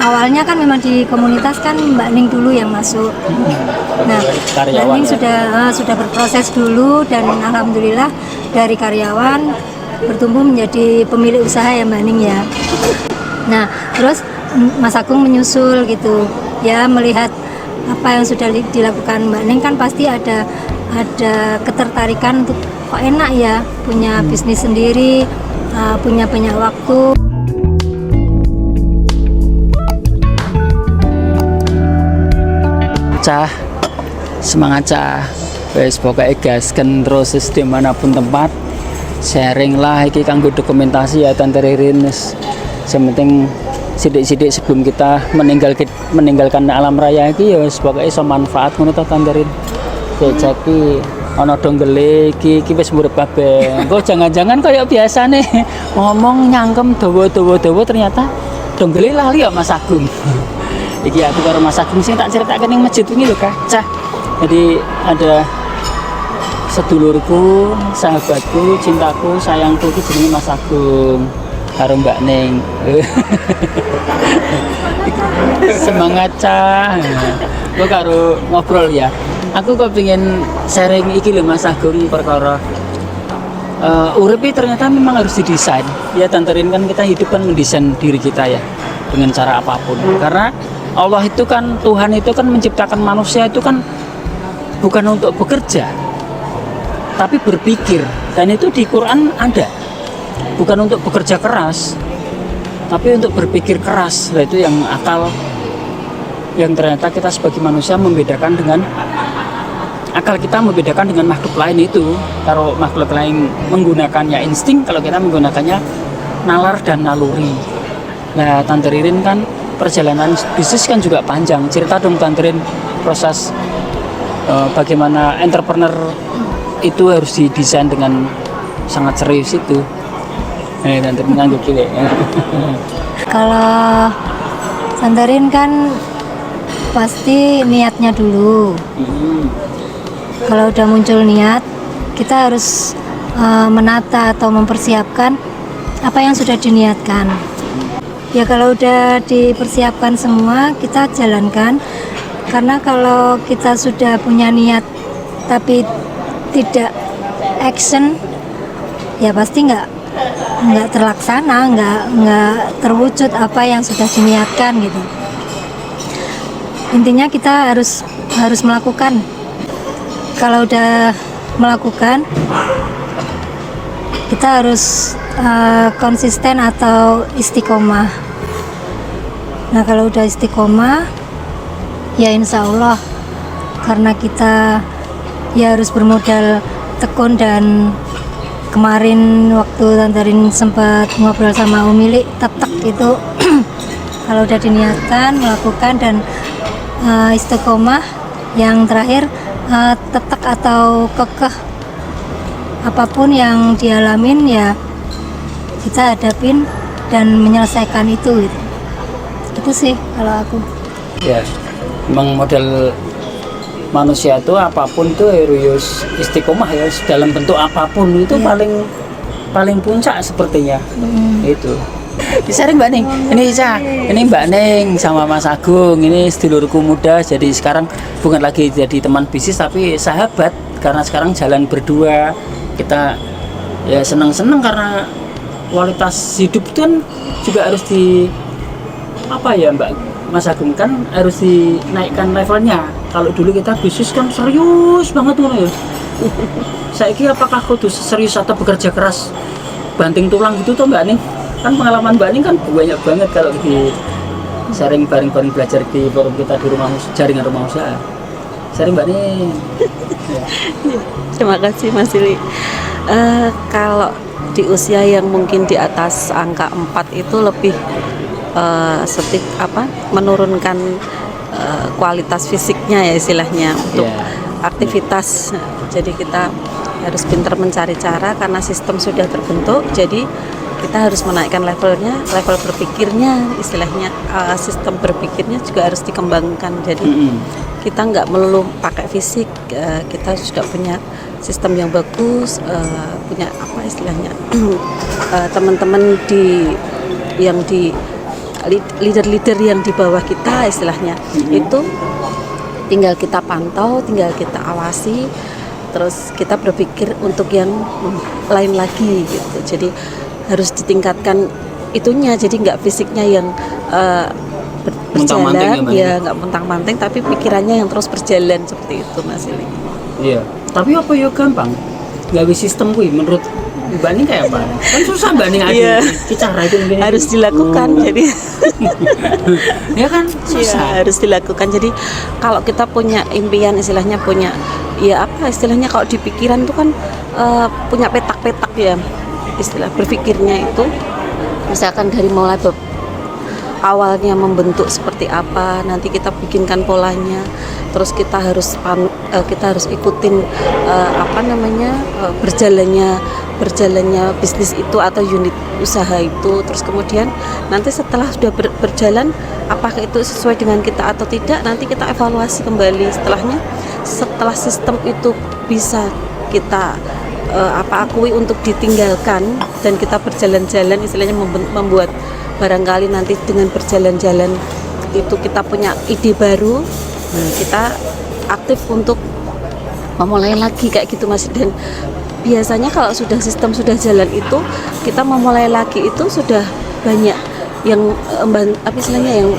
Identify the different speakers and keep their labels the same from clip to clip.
Speaker 1: awalnya kan memang di komunitas kan Mbak Ning dulu yang masuk. Nah, Mbak Ning sudah berproses dulu dan alhamdulillah dari karyawan bertumbuh menjadi pemilik usaha ya Mbak Ning ya. Nah, terus Mas Agung menyusul gitu. Ya melihat apa yang sudah dilakukan Mbak Ning kan pasti ada ketertarikan untuk kok enak ya punya bisnis sendiri, punya banyak waktu.
Speaker 2: Cah, semangat Cah. Wes pokoknya gasken terus dimanapun tempat sharing lah iki kanggo dokumentasi ya Tante Ririn. Sementing sidik-sidik sebelum kita meninggalkan alam raya iki ya wis pokoke iso manfaat ngono ta Tante Ririn. Becak iki ana donggele iki wis murid kabeh. Engko jangan-jangan kaya biasane ngomong nyangkem dawa-dawa ternyata donggele lali ya Mas Agung. Iki aku karo Mas Agung sing tak critakake ning masjid wingi lho Kak. Cah. Jadi ada sedulurku, sahabatku, cintaku, sayangku iki jenenge Mas Agung karo Mbak Ning. Semangat Cah. Kok karo ngobrol ya. Aku kok pengen sharing iki lho Mas Agung perkara urip ternyata memang harus didesain. Ya Tante Rin kan kita hidup kan mendesain diri kita ya dengan cara apapun. Karena Allah itu kan, Tuhan itu kan menciptakan manusia itu kan bukan untuk bekerja tapi berpikir, dan itu di Quran ada, bukan untuk bekerja keras tapi untuk berpikir keras. Nah, itu yang akal yang ternyata kita sebagai manusia membedakan dengan akal kita membedakan dengan makhluk lain itu. Kalau makhluk lain menggunakannya insting, kalau kita menggunakannya nalar dan naluri. Nah Tante Ririn kan perjalanan bisnis kan juga panjang. Cerita dong Tante Ririn proses bagaimana entrepreneur itu harus didesain dengan sangat serius itu. Tante Ririn nganggo pilih.
Speaker 1: Kalau Tante Ririn kan pasti niatnya dulu. Kalau udah muncul niat, kita harus menata atau mempersiapkan apa yang sudah diniatkan. Ya kalau udah dipersiapkan semua, kita jalankan. Karena kalau kita sudah punya niat tapi tidak action, ya pasti nggak terlaksana, nggak terwujud apa yang sudah diniatkan gitu. Intinya kita harus melakukan. Kalau udah melakukan, kita harus konsisten atau istiqomah. Nah kalau udah istiqomah, ya insya Allah, karena kita ya harus bermodal tekun. Dan kemarin waktu Tante Rin sempat ngobrol sama Umilik, tetek itu kalau udah diniatkan, melakukan dan istiqomah. Yang terakhir tetek atau kekeh, apapun yang dialamin ya kita hadapin dan menyelesaikan itu gitu. Itu sih kalau aku.
Speaker 2: Ya, memang model manusia itu apapun itu harus istiqomah ya, dalam bentuk apapun itu paling puncak sepertinya. Itu. Sharing Mbak Ning, ini Mbak Ning sama Mas Agung, ini sedulurku muda, jadi sekarang bukan lagi jadi teman bisnis tapi sahabat, karena sekarang jalan berdua. Kita ya senang-senang karena kualitas hidup itu kan juga harus apa ya Mbak Mas Agung, kan harus dinaikkan levelnya. Kalau dulu kita bisnis kan serius banget tuh ya. Saya kira apakah kudu serius atau bekerja keras banting tulang gitu tuh Mbak Ning? Kan pengalaman Mbak Ning kan banyak banget kalau di sharing bareng-bareng belajar di forum kita di jaringan rumah usaha. Sharing Mbak Ning.
Speaker 3: Terima kasih Mas Ili. Kalau di usia yang mungkin di atas angka 4 itu lebih menurunkan kualitas fisiknya ya istilahnya untuk aktivitas. Jadi kita harus pintar mencari cara karena sistem sudah terbentuk. Jadi kita harus menaikkan levelnya, level berpikirnya istilahnya, sistem berpikirnya juga harus dikembangkan. Jadi kita nggak melulu pakai fisik, kita sudah punya sistem yang bagus, punya apa istilahnya teman-teman yang di leader-leader yang di bawah kita istilahnya itu tinggal kita pantau, tinggal kita awasi, terus kita berpikir untuk yang lain lagi gitu. Jadi harus ditingkatkan itunya, jadi nggak fisiknya yang berjalan ya, nggak montang-manting, tapi pikirannya yang terus berjalan seperti itu Mas Ili.
Speaker 2: Iya. Tapi apa ya gampang? Gawe sistem kuwi menurut Mbak Ning kayak apa? Kan susah Mbak Ning
Speaker 3: Iya.
Speaker 2: cara itu gini.
Speaker 3: Harus dilakukan jadi
Speaker 2: Ya kan susah.
Speaker 3: ya, harus dilakukan. Jadi kalau kita punya impian istilahnya punya ya apa istilahnya kalau di pikiran itu kan punya petak-petak ya istilah berpikirnya itu, misalkan dari mulai awalnya membentuk seperti apa, nanti kita bikinkan polanya, terus kita harus ikutin berjalannya bisnis itu atau unit usaha itu, terus kemudian nanti setelah sudah berjalan apakah itu sesuai dengan kita atau tidak, nanti kita evaluasi kembali setelah sistem itu bisa kita akui untuk ditinggalkan dan kita berjalan-jalan istilahnya membuat barangkali nanti dengan berjalan-jalan itu kita punya ide baru, kita aktif untuk memulai lagi kayak gitu Mas. Dan biasanya kalau sistem sudah jalan itu kita memulai lagi itu sudah banyak yang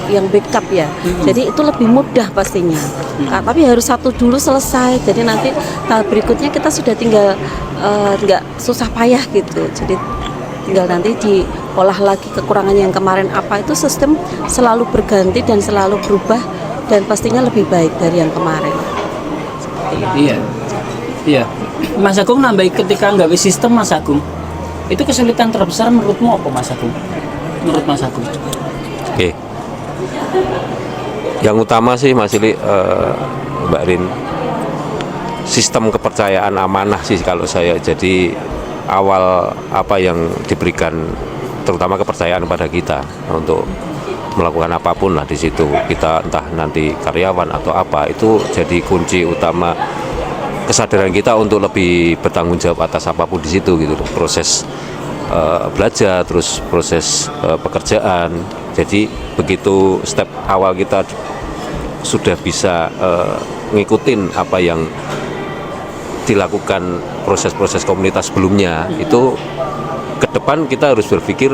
Speaker 3: yang backup ya. Jadi itu lebih mudah pastinya. Tapi harus satu dulu selesai. Jadi nanti tahap berikutnya kita sudah tinggal nggak susah payah gitu. Jadi tinggal nanti diolah lagi kekurangannya yang kemarin apa, itu sistem selalu berganti dan selalu berubah dan pastinya lebih baik dari yang kemarin.
Speaker 2: Iya. Iya. Mas Agung nambahi ketika nggawe sistem Mas Agung. Itu kesulitan terbesar menurutmu apa Mas Agung? Menurut Mas Agung.
Speaker 4: Oke. Yang utama sih Mas Ili, Mbak Rin, sistem kepercayaan amanah sih kalau saya. Jadi awal apa yang diberikan terutama kepercayaan pada kita untuk melakukan apapun lah di situ, kita entah nanti karyawan atau apa, itu jadi kunci utama kesadaran kita untuk lebih bertanggung jawab atas apapun di situ gitu loh. Proses belajar, terus proses pekerjaan. Jadi begitu step awal kita sudah bisa ngikutin apa yang dilakukan proses-proses komunitas sebelumnya, itu ke depan kita harus berpikir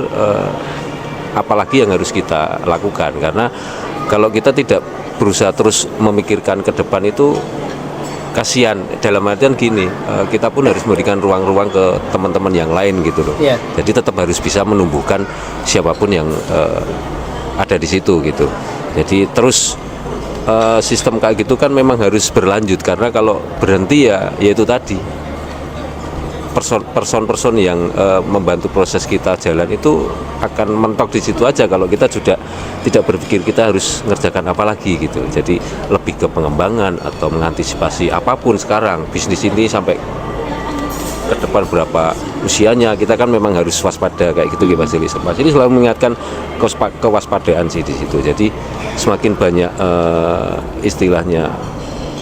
Speaker 4: apalagi yang harus kita lakukan, karena kalau kita tidak berusaha terus memikirkan ke depan itu kasihan, dalam artian gini, kita pun harus memberikan ruang-ruang ke teman-teman yang lain gitu loh.
Speaker 2: Yeah.
Speaker 4: Jadi tetap harus bisa menumbuhkan siapapun yang ada di situ gitu. Jadi terus sistem kayak gitu kan memang harus berlanjut, karena kalau berhenti ya itu tadi person-person yang membantu proses kita jalan itu akan mentok di situ aja kalau kita sudah tidak berpikir kita harus ngerjakan apa lagi gitu. Jadi lebih ke pengembangan atau mengantisipasi apapun sekarang bisnis ini sampai ke depan berapa usianya, kita kan memang harus waspada kayak gitu Mas Ili. Mas Ili selalu mengingatkan kewaspadaan sih di situ. Jadi semakin banyak istilahnya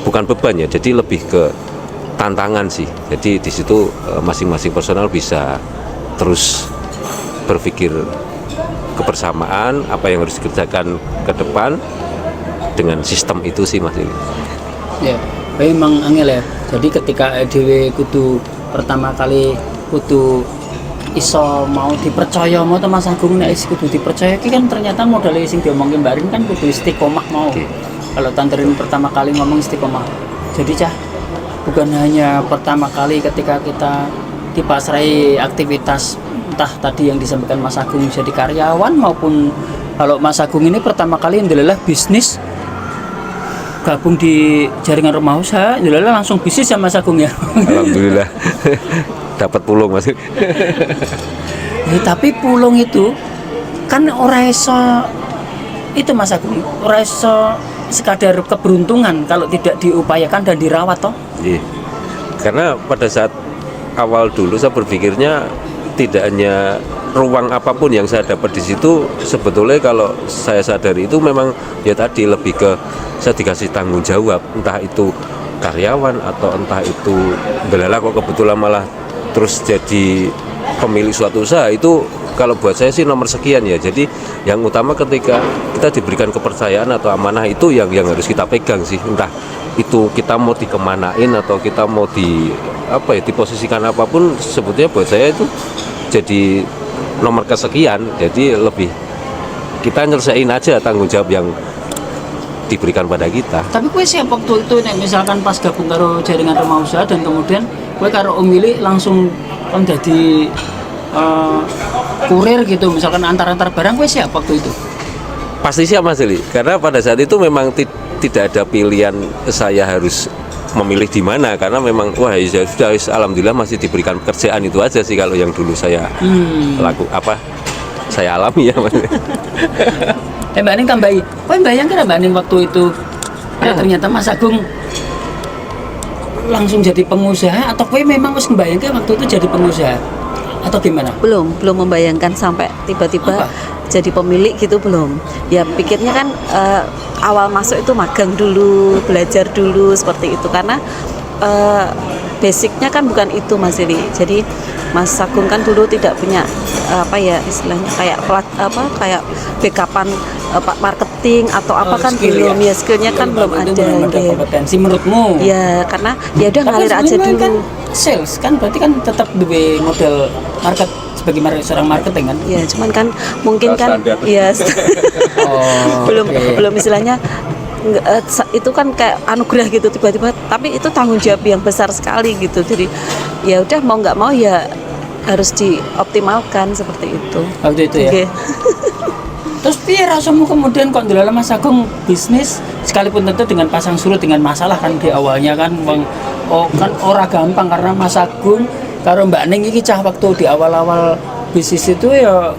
Speaker 4: bukan beban ya, jadi lebih ke tantangan sih. Jadi di situ masing-masing personal bisa terus berpikir kebersamaan apa yang harus dikerjakan ke depan dengan sistem itu sih Mas Ili.
Speaker 2: Ya, memang angel ya. Jadi ketika dhewe kudu pertama kali kudu iso mau dipercaya mau tuh Mas Agung nek kudu dipercaya ki kan ternyata modalnya sing diomongin Mbak Rin kan kudu istiqomah mau. Okay. Kalau Tante Rin pertama kali ngomong istiqomah. Jadi Cah, bukan hanya pertama kali ketika kita dipasrai aktivitas entah tadi yang disampaikan Mas Agung jadi karyawan maupun kalau Mas Agung ini pertama kali adalah bisnis gabung di jaringan rumah usaha, adalah langsung bisnis ya Mas Agung ya.
Speaker 4: Alhamdulillah dapat pulung Mas.
Speaker 2: Ya, tapi pulung itu kan ora iso itu Mas Agung, ora iso sekadar keberuntungan kalau tidak diupayakan dan dirawat toh.
Speaker 4: Iya. Karena pada saat awal dulu saya berpikirnya tidak hanya ruang apapun yang saya dapat di situ, sebetulnya kalau saya sadari itu memang ya tadi lebih ke saya dikasih tanggung jawab, entah itu karyawan atau entah itu belala kok kebetulan malah terus jadi pemilik suatu usaha itu kalau buat saya sih nomor sekian ya. Jadi yang utama ketika kita diberikan kepercayaan atau amanah itu yang harus kita pegang sih. Entah itu kita mau dikemanain atau kita mau diposisikan apapun, sebetulnya buat saya itu jadi nomor kesekian. Jadi lebih kita nyelesain aja tanggung jawab yang diberikan pada kita.
Speaker 2: Tapi kue siap waktu itu nek misalkan pas gabung karo jaringan rumah usaha dan kemudian kue karo Om Willy langsung jadi kurir gitu, misalkan antar-antar barang, kue siap waktu itu?
Speaker 4: Pasti siap Mas Eli, karena pada saat itu memang tidak ada pilihan saya harus memilih di mana, karena memang ya sudah alhamdulillah masih diberikan pekerjaan itu aja sih kalau yang dulu saya saya alami ya Mas.
Speaker 2: Mbak Ning tambahi, kue bayangkan Mbak Ning waktu itu ternyata Mas Agung langsung jadi pengusaha, atau kue memang harus membayangkan waktu itu jadi pengusaha atau gimana?
Speaker 3: Belum membayangkan sampai tiba-tiba jadi pemilik gitu, belum. Ya pikirnya kan awal masuk itu magang dulu, belajar dulu seperti itu, karena basicnya kan bukan itu Mas Ili. Jadi Mas Agung kan dulu tidak punya istilahnya kayak backupan marketing atau apa kan belum ya, skillnya kan belum ada.
Speaker 2: Kompetensi menurutmu?
Speaker 3: Ya karena ya udah ngalir aja dulu.
Speaker 2: Kan sales kan berarti kan tetap duwe model market sebagai seorang marketing kan?
Speaker 3: Ya cuman kan mungkin kan ya belum istilahnya itu kan kayak anugerah gitu tiba-tiba, tapi itu tanggung jawab yang besar sekali gitu. Jadi ya udah mau nggak mau ya harus dioptimalkan seperti itu.
Speaker 2: Waktu itu ya. Terus piye rasamu kemudian kok ndelala Mas Agung bisnis, sekalipun tentu dengan pasang surut, dengan masalah kan di awalnya kan kan ora gampang, karena Mas Agung karo Mbak Ning iki cah waktu di awal-awal bisnis itu ya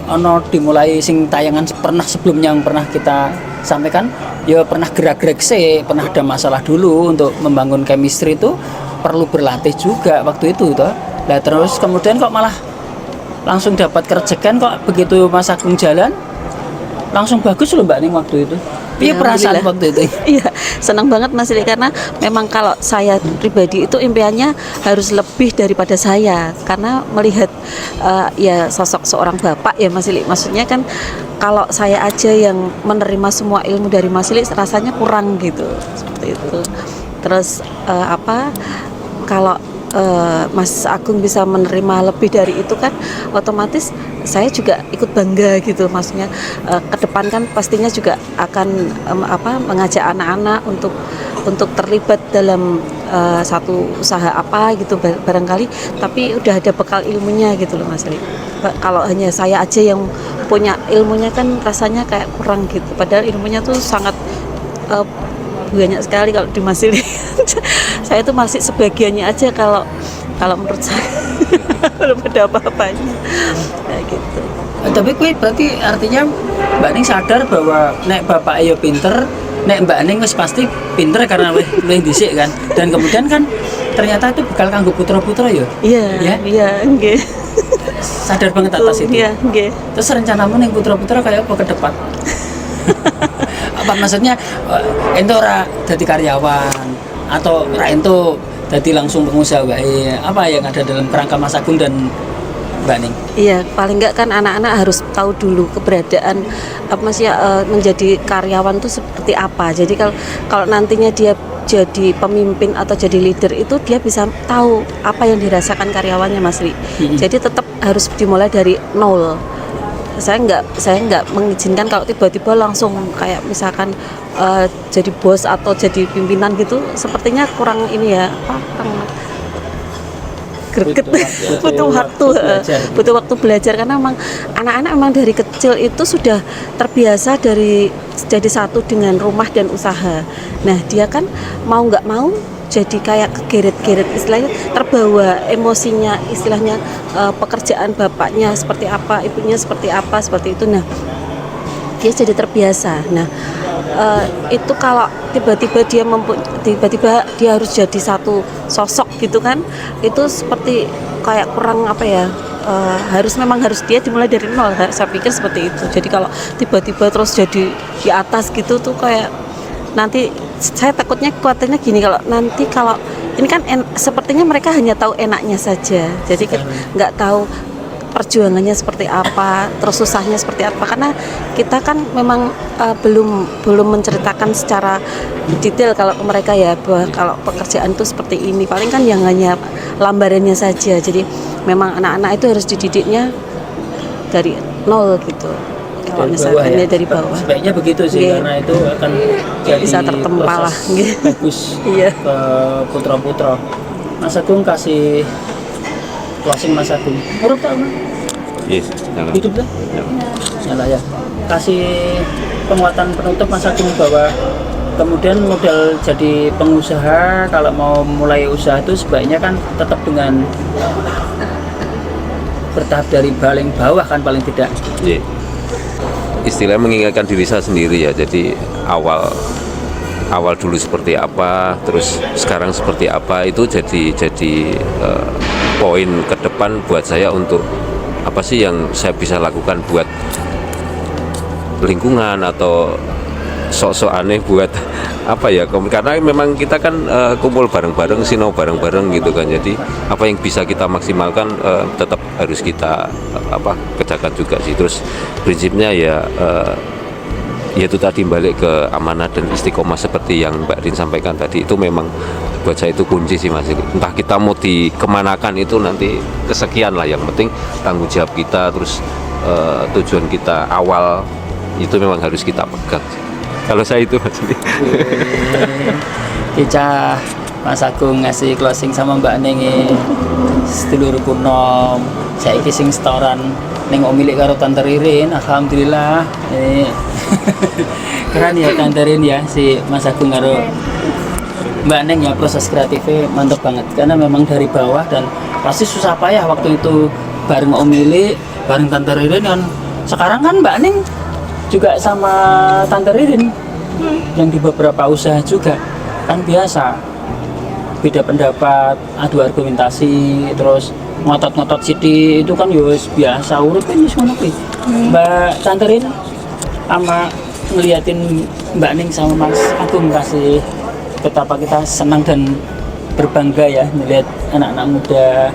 Speaker 2: dimulai sing tayangan sebelumnya yang pernah kita sampaikan, ya pernah gerak-gerak pernah ada masalah dulu. Untuk membangun chemistry itu perlu berlatih juga waktu itu toh. Nah terus kemudian kok malah langsung dapat kerjakan, kok begitu Mas Agung jalan langsung bagus loh Mbak Ning waktu itu. Iya, perasaan waktu itu.
Speaker 3: Iya, senang banget Mas Ili, karena memang kalau saya pribadi itu impiannya harus lebih daripada saya, karena melihat ya sosok seorang bapak ya Mas Ili. Maksudnya kan kalau saya aja yang menerima semua ilmu dari Mas Ili rasanya kurang gitu, seperti itu. Terus kalau Mas Agung bisa menerima lebih dari itu kan otomatis saya juga ikut bangga gitu. Maksudnya ke depan kan pastinya juga akan mengajak anak-anak untuk terlibat dalam satu usaha apa gitu barangkali, tapi udah ada bekal ilmunya gitu loh Mas Ali. Kalau hanya saya aja yang punya ilmunya kan rasanya kayak kurang gitu, padahal ilmunya tuh sangat banyak sekali kalau di Mas Ili. Saya tuh masih sebagiannya aja kalau menurut saya. Belum ada apa-apanya kayak gitu.
Speaker 2: Tapi kue berarti artinya Mbak Ning sadar bahwa nek bapak ayo pinter, nek Mbak Ning wis pasti pinter karena luwih dhisik kan. Dan kemudian kan ternyata itu bakal kanggo putra-putra ya.
Speaker 3: Iya, nggih.
Speaker 2: Sadar banget atas itu.
Speaker 3: Iya, nggih.
Speaker 2: Terus rencanamu ning putra-putra kayak apa ke depan? Apa maksudnya ento ora dadi karyawan atau ora ento dadi langsung pengusaha wae, apa yang ada dalam kerangka Mas Agung dan Mbak Ning?
Speaker 3: Iya, paling enggak kan anak-anak harus tahu dulu keberadaan menjadi karyawan itu seperti apa. Jadi kalau nantinya dia jadi pemimpin atau jadi leader itu dia bisa tahu apa yang dirasakan karyawannya Mas Li. Jadi tetap harus dimulai dari nol. Saya nggak mengizinkan kalau tiba-tiba langsung kayak misalkan jadi bos atau jadi pimpinan gitu, sepertinya kurang ini ya, kurang greget. Butuh waktu belajar karena memang anak-anak memang dari kecil itu sudah terbiasa jadi satu dengan rumah dan usaha. Nah dia kan mau nggak mau jadi kayak kegeret-geret, istilahnya terbawa emosinya, istilahnya pekerjaan bapaknya seperti apa, ibunya seperti apa, seperti itu. Nah dia jadi terbiasa. Nah itu kalau tiba-tiba dia harus jadi satu sosok gitu kan, itu seperti kayak kurang apa ya, memang harus dia dimulai dari nol. Saya pikir seperti itu. Jadi kalau tiba-tiba terus jadi di atas gitu tuh kayak nanti saya khawatirnya gini, kalau ini kan sepertinya mereka hanya tahu enaknya saja, jadi nggak tahu perjuangannya seperti apa, terus susahnya seperti apa, karena kita kan memang belum menceritakan secara detail kalau ke mereka ya, bahwa kalau pekerjaan itu seperti ini, paling kan yang hanya lambarannya saja. Jadi memang anak-anak itu harus dididiknya dari nol gitu. Kalau misalnya dari bawah,
Speaker 2: sebaiknya begitu sih, karena itu akan jadi
Speaker 3: bisa tertempa lah
Speaker 2: bagus
Speaker 3: iya.
Speaker 2: ke putra-putra. Mas Agung kasih closing, Mas Agung. Urut tak?
Speaker 4: Yes, nyala.
Speaker 2: Hidup dah? Nyala ya. Kasih penguatan penutup Mas Agung, bahwa kemudian modal jadi pengusaha, kalau mau mulai usaha itu sebaiknya kan tetap dengan bertahap dari paling bawah kan, paling tidak.
Speaker 4: Yeah. Istilahnya mengingatkan diri saya sendiri ya, jadi awal dulu seperti apa, terus sekarang seperti apa, itu jadi poin ke depan buat saya untuk apa sih yang saya bisa lakukan buat lingkungan, atau sok-sok aneh buat apa ya, karena memang kita kan kumpul bareng-bareng, sinau bareng-bareng gitu kan, jadi apa yang bisa kita maksimalkan tetap harus kita kerjakan juga sih. Terus prinsipnya ya itu tadi balik ke amanah dan istiqomah seperti yang Mbak Rin sampaikan tadi, itu memang buat saya itu kunci sih Mas. Entah kita mau dikemanakan itu nanti kesekian lah, yang penting tanggung jawab kita, terus tujuan kita awal itu memang harus kita pegang. Kalau saya itu Mas.
Speaker 2: Kita Mas Agung ngasih closing sama Mbak Ning sedulur kunom. Saiki sing setoran ning omilik karo Tante Ririn, alhamdulillah. Keren ya Tante Ririn ya, si Mas Agung karo Mbak Ning ya, proses kreatifnya mantap banget, karena memang dari bawah dan pasti susah payah waktu itu bareng omilik, bareng Tante Ririn kan. Sekarang kan Mbak Ning juga sama Tante Ririn yang di beberapa usaha juga kan, biasa beda pendapat, adu argumentasi, terus ngotot-ngotot sithik, itu kan ya biasa urip kan wis ngono kuwi. Mbak Tante Ririn sama ngeliatin Mbak Ning sama Mas Agung kasih betapa kita senang dan berbangga ya melihat anak-anak muda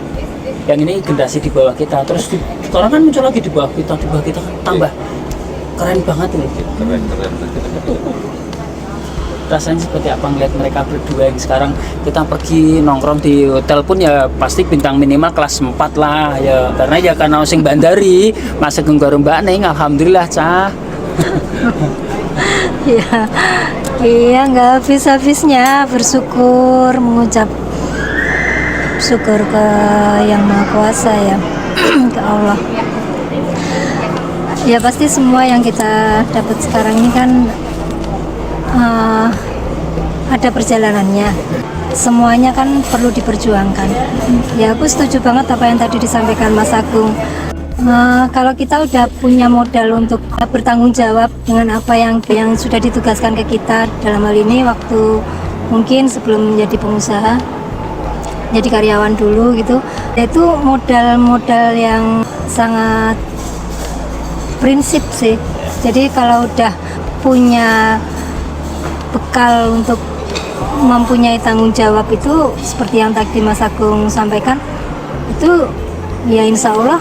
Speaker 2: yang ini generasi di bawah kita, terus sekarang kan muncul lagi di bawah kita kan tambah keren banget ini.
Speaker 4: Keren.
Speaker 2: Rasanya seperti apa ngeliat mereka berdua yang sekarang kita pergi nongkrong di hotel pun ya pasti bintang minimal kelas 4 lah ya, karena sing bandari Mas Agung karo Mbak Ning, alhamdulillah cah.
Speaker 1: Iya nggak habis-habisnya bersyukur, mengucap syukur ke Yang Maha Kuasa ya, ke Allah. Ya pasti semua yang kita dapat sekarang ini kan ada perjalanannya, semuanya kan perlu diperjuangkan. Ya aku setuju banget apa yang tadi disampaikan Mas Agung. Kalau kita udah punya modal untuk bertanggung jawab dengan apa yang sudah ditugaskan ke kita, dalam hal ini waktu mungkin sebelum menjadi pengusaha, jadi karyawan dulu gitu, itu modal-modal yang sangat prinsip sih. Jadi kalau udah punya bekal untuk mempunyai tanggung jawab, itu seperti yang tadi Mas Agung sampaikan, itu ya insya Allah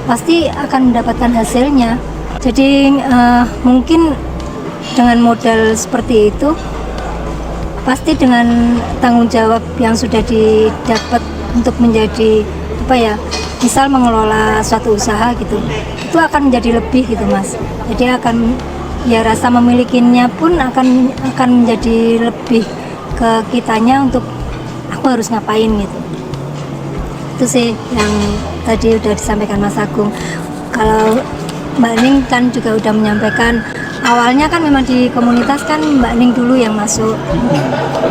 Speaker 1: pasti akan mendapatkan hasilnya. Jadi mungkin dengan modal seperti itu, pasti dengan tanggung jawab yang sudah didapat untuk menjadi misal mengelola suatu usaha gitu, itu akan menjadi lebih gitu Mas. Jadi akan ya rasa memilikinya pun akan menjadi lebih ke kitanya untuk aku harus ngapain gitu. Itu sih yang tadi udah disampaikan Mas Agung. Kalau Mbak Ning kan juga udah menyampaikan, awalnya kan memang di komunitas kan Mbak Ning dulu yang masuk.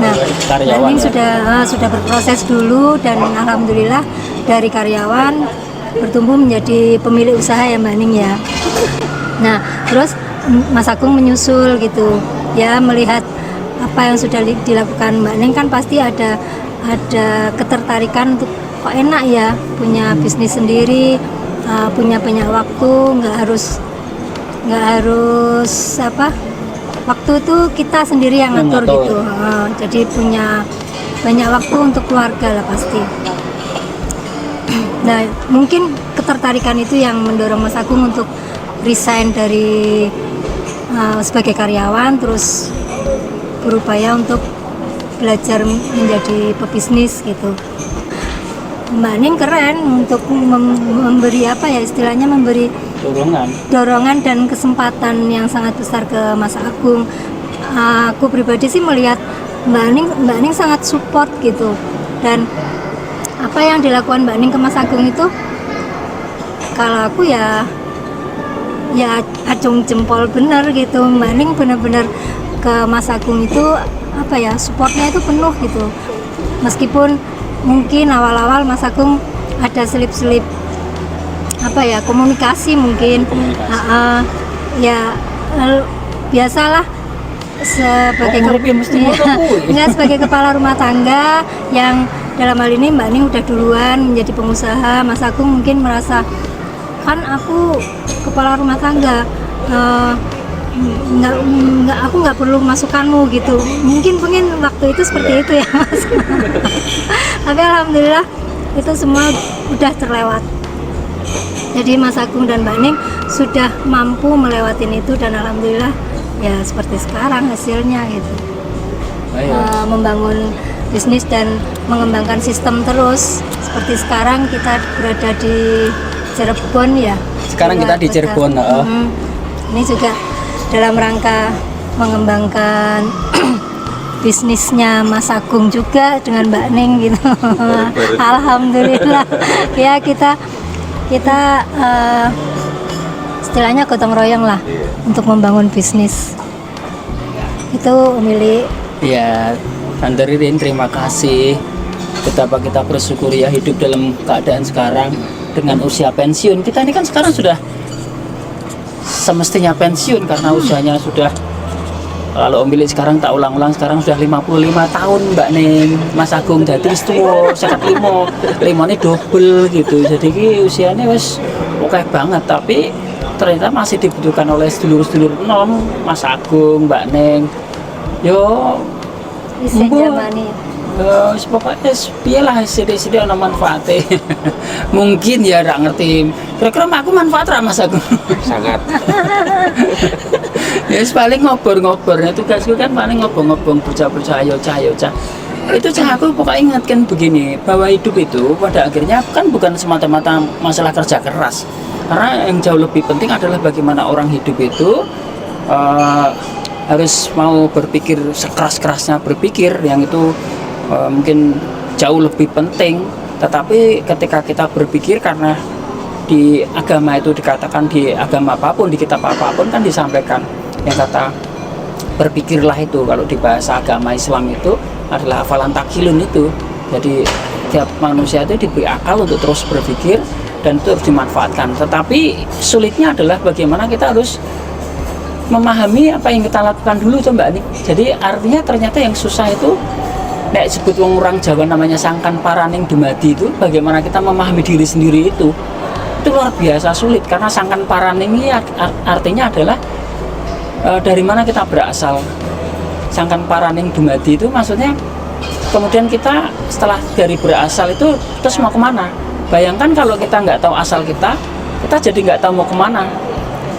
Speaker 1: Nah, Mbak Ning sudah berproses dulu, dan alhamdulillah dari karyawan bertumbuh menjadi pemilik usaha ya Mbak Ning ya. Nah, terus Mas Agung menyusul gitu ya, melihat apa yang sudah dilakukan Mbak Ning kan pasti ada ketertarikan untuk kok enak ya punya bisnis sendiri, punya banyak waktu, nggak harus waktu itu kita sendiri yang ngatur gitu. Jadi punya banyak waktu untuk keluarga lah pasti. Nah mungkin ketertarikan itu yang mendorong Mas Agung untuk resign dari sebagai karyawan, terus berupaya untuk belajar menjadi pebisnis gitu. Mbak Ning keren untuk memberi apa ya istilahnya, memberi dorongan dan kesempatan yang sangat besar ke Mas Agung. Aku pribadi sih melihat Mbak Ning sangat support gitu, dan apa yang dilakukan Mbak Ning ke Mas Agung itu, kalau aku ya acung jempol bener gitu. Mbak Ning bener-bener ke Mas Agung itu apa ya, supportnya itu penuh gitu. Meskipun mungkin awal-awal Mas Agung ada selip-selip apa ya, komunikasi mungkin. Biasalah sebagai sebagai kepala rumah tangga yang dalam hal ini Mbak Ning udah duluan menjadi pengusaha. Mas Agung mungkin merasa, kan aku kepala rumah tangga, aku nggak perlu masukanmu gitu. Mungkin waktu itu seperti itu ya Mas. Tapi alhamdulillah itu semua udah terlewat. Jadi Mas Agung dan Mbak Ning sudah mampu melewatin itu, dan alhamdulillah ya seperti sekarang hasilnya gitu. Membangun bisnis dan mengembangkan sistem terus. Seperti sekarang kita berada di Cirebon ya.
Speaker 2: Sekarang kita di Cirebon.
Speaker 1: Ini juga dalam rangka mengembangkan bisnisnya Mas Agung juga dengan Mbak Ning gitu. Alhamdulillah ya, kita istilahnya gotong royong lah untuk membangun bisnis itu milik.
Speaker 2: Ya, Tante Ririn, terima kasih. Betapa kita bersyukur ya hidup dalam keadaan sekarang dengan usia pensiun. Kita ini kan sekarang sudah semestinya pensiun karena usianya sudah, kalau Om Billy sekarang tak ulang-ulang, sekarang sudah 55 tahun Mbak Ning. Mas Agung jadi tua, 55 ini double gitu. Jadi usianya wes oke banget, tapi ternyata masih dibutuhkan oleh sedulur-sedulur nom, Mas Agung, Mbak Ning. Yo, pokoknya piyelah sithik-sithik ana manfaate. Mungkin ya nggak ngerti. Kira-kira aku manfaat ra Mas Agung?
Speaker 4: Sangat.
Speaker 2: Ya paling ngobor-ngobor. Tugasku kan paling ngobong-ngobong bocah-bocah ayo cah. Itu aku pokoknya ingatkan begini, bahwa hidup itu pada akhirnya kan bukan semata-mata masalah kerja keras. Karena yang jauh lebih penting adalah bagaimana orang hidup itu harus mau berpikir sekeras-kerasnya berpikir, yang itu mungkin jauh lebih penting. Tetapi ketika kita berpikir, karena di agama itu dikatakan, di agama apapun, di kitab apapun kan disampaikan yang kata berpikirlah itu, kalau di bahasa agama Islam itu adalah hafalan takilun itu. Jadi tiap manusia itu diberi akal untuk terus berpikir dan itu harus dimanfaatkan. Tetapi sulitnya adalah bagaimana kita harus memahami apa yang kita lakukan dulu tuh Mbak Ning. Jadi artinya ternyata yang susah itu, nek sebut orang Jawa namanya sangkan paraning dumadi, itu bagaimana kita memahami diri sendiri itu luar biasa sulit. Karena sangkan paraning ini artinya adalah dari mana kita berasal. Sangkan paraning dumadi itu maksudnya kemudian kita setelah dari berasal itu terus mau kemana. Bayangkan kalau kita nggak tahu asal kita jadi nggak tahu mau kemana.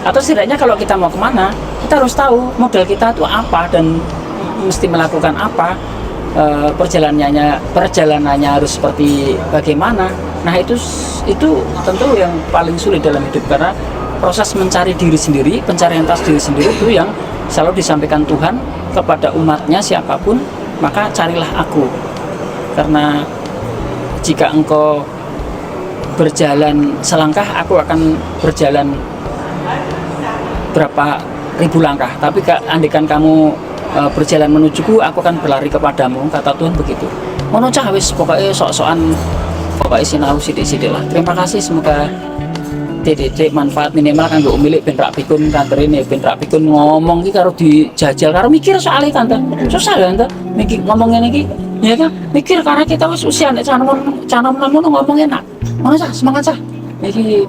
Speaker 2: Atau setidaknya kalau kita mau kemana, kita harus tahu modal kita itu apa dan mesti melakukan apa, perjalanannya harus seperti bagaimana. Nah itu tentu yang paling sulit dalam hidup, karena proses mencari diri sendiri, pencarian atas diri sendiri itu yang selalu disampaikan Tuhan kepada umatnya, siapapun, maka carilah aku. Karena jika engkau berjalan selangkah, aku akan berjalan berapa ribu langkah. Tapi andaikan kamu berjalan menujuku, aku akan berlari kepadamu, kata Tuhan begitu. Mono cah wis pokoknya sok-sokan, pokoknya sinau sidik-sidik lah. Terima kasih, semoga titik manfaat minimal kan gue milik ben rak pikun kantor ini, ben rak pikun ngomong ki karo dijajal karo mikir soalnya tante. Susah ya tante mikir ngomongnya iki. Ya kan mikir karena kita wis usia nek canom ngomong enak. Mana cah semangat cah. Iki